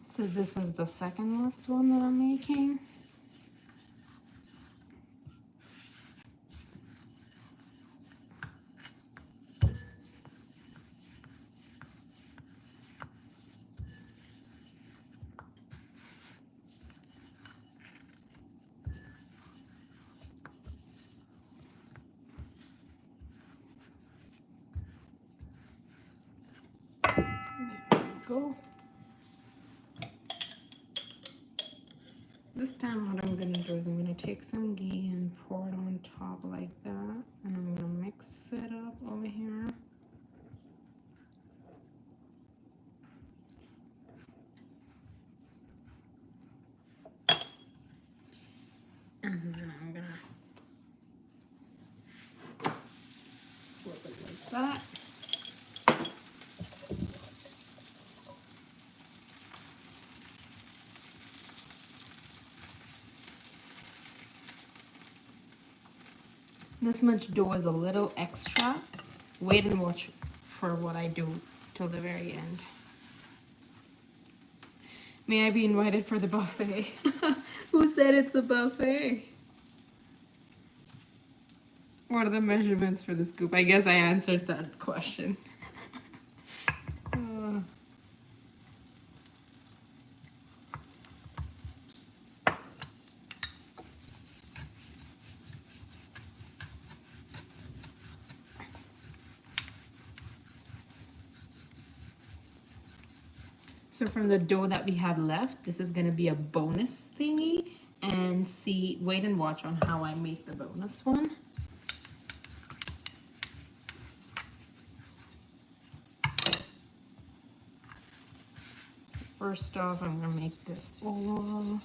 So this is the second last one that I'm making. There we go. This time what I'm gonna do is I'm gonna take some ghee and pour it on top like that. And I'm gonna mix it up over here. And then I'm gonna flip it like that. This much dough is a little extra. Wait and watch for what I do till the very end. May I be invited for the buffet? Who said it's a buffet? What are the measurements for the scoop? I guess I answered that question. So from the dough that we have left, this is gonna be a bonus thingy. And see, wait and watch on how I make the bonus one. First off, I'm gonna make this oval.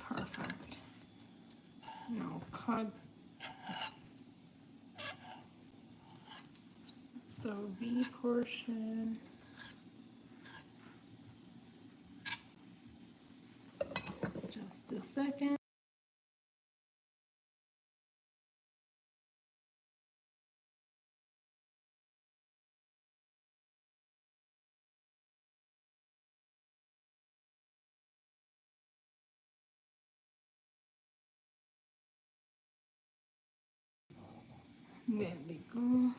Perfect. Now cut. V portion. Just a second. There we go.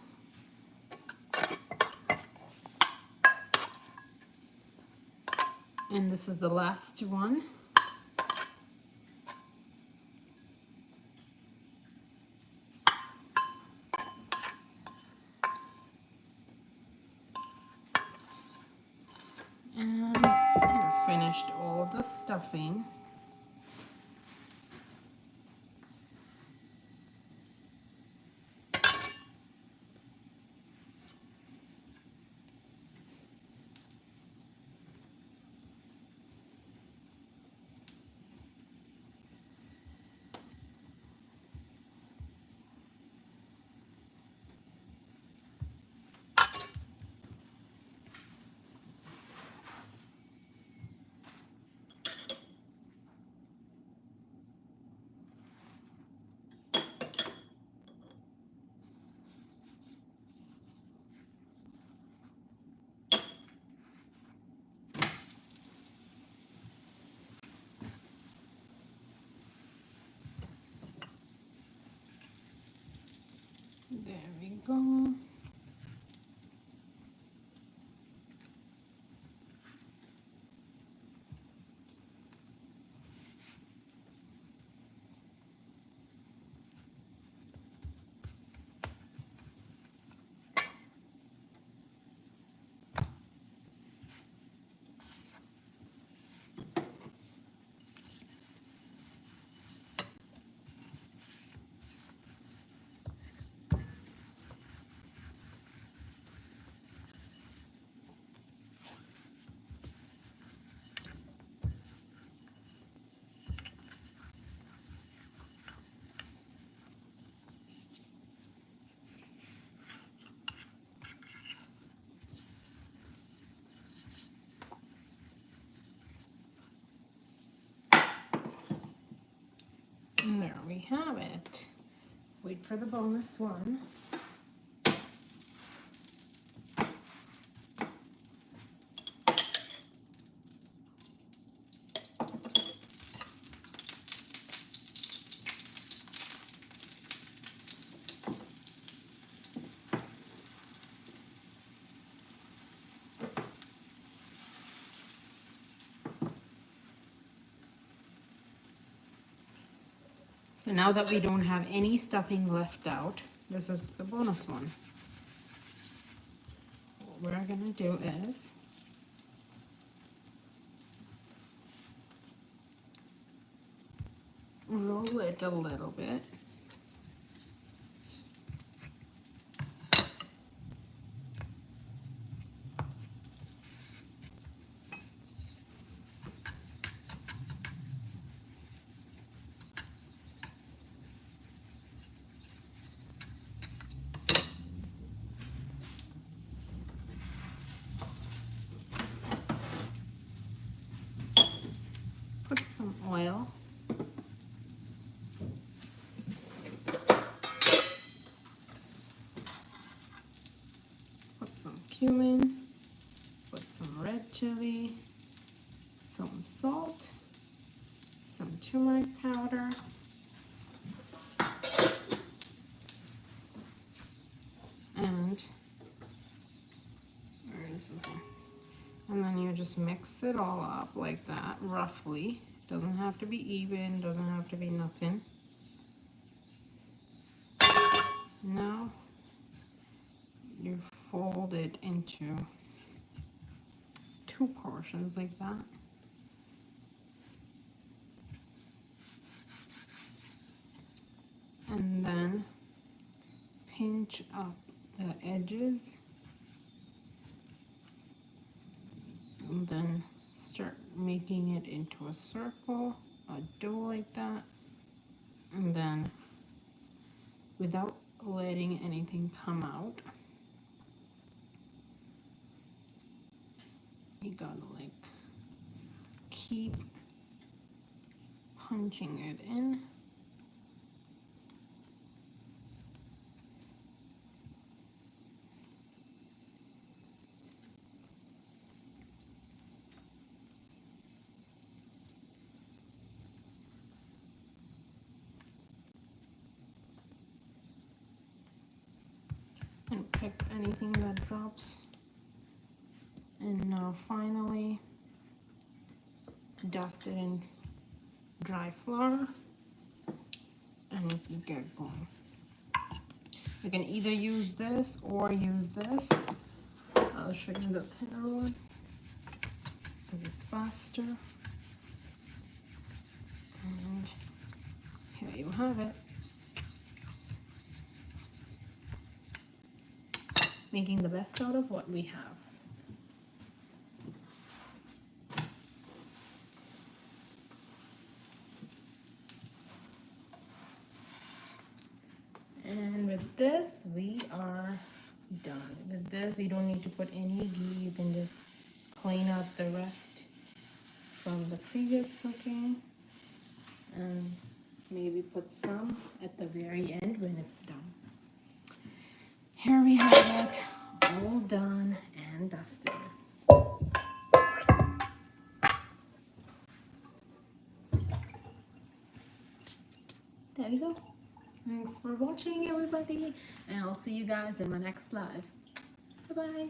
And this is the last one. And we're finished all the stuffing. There we go. And there we have it. Wait for the bonus one. So now that we don't have any stuffing left out, this is the bonus one. What we're gonna do is roll it a little bit. Put some oil. Put some cumin. Put some red chili. Some salt. Some turmeric powder. And where is this one? And then you just mix it all up like that, roughly. Doesn't have to be even, doesn't have to be nothing. Now you fold it into two portions like that. And then pinch up the edges. And then start making it into a circle, a dough like that. And then without letting anything come out, You gotta like keep punching it in. And pick anything that drops. And now finally dust it in dry flour and get going. You can either use this or use this. I'll show you the thinner one because it's faster. And here you have it. Making the best out of what we have. And with this, we are done. With this, we don't need to put any ghee. You can just clean up the rest from the previous cooking and maybe put some at the very end when it's done. Here we have it, all done and dusted. There we go. Thanks for watching, everybody, and I'll see you guys in my next live. Bye-bye.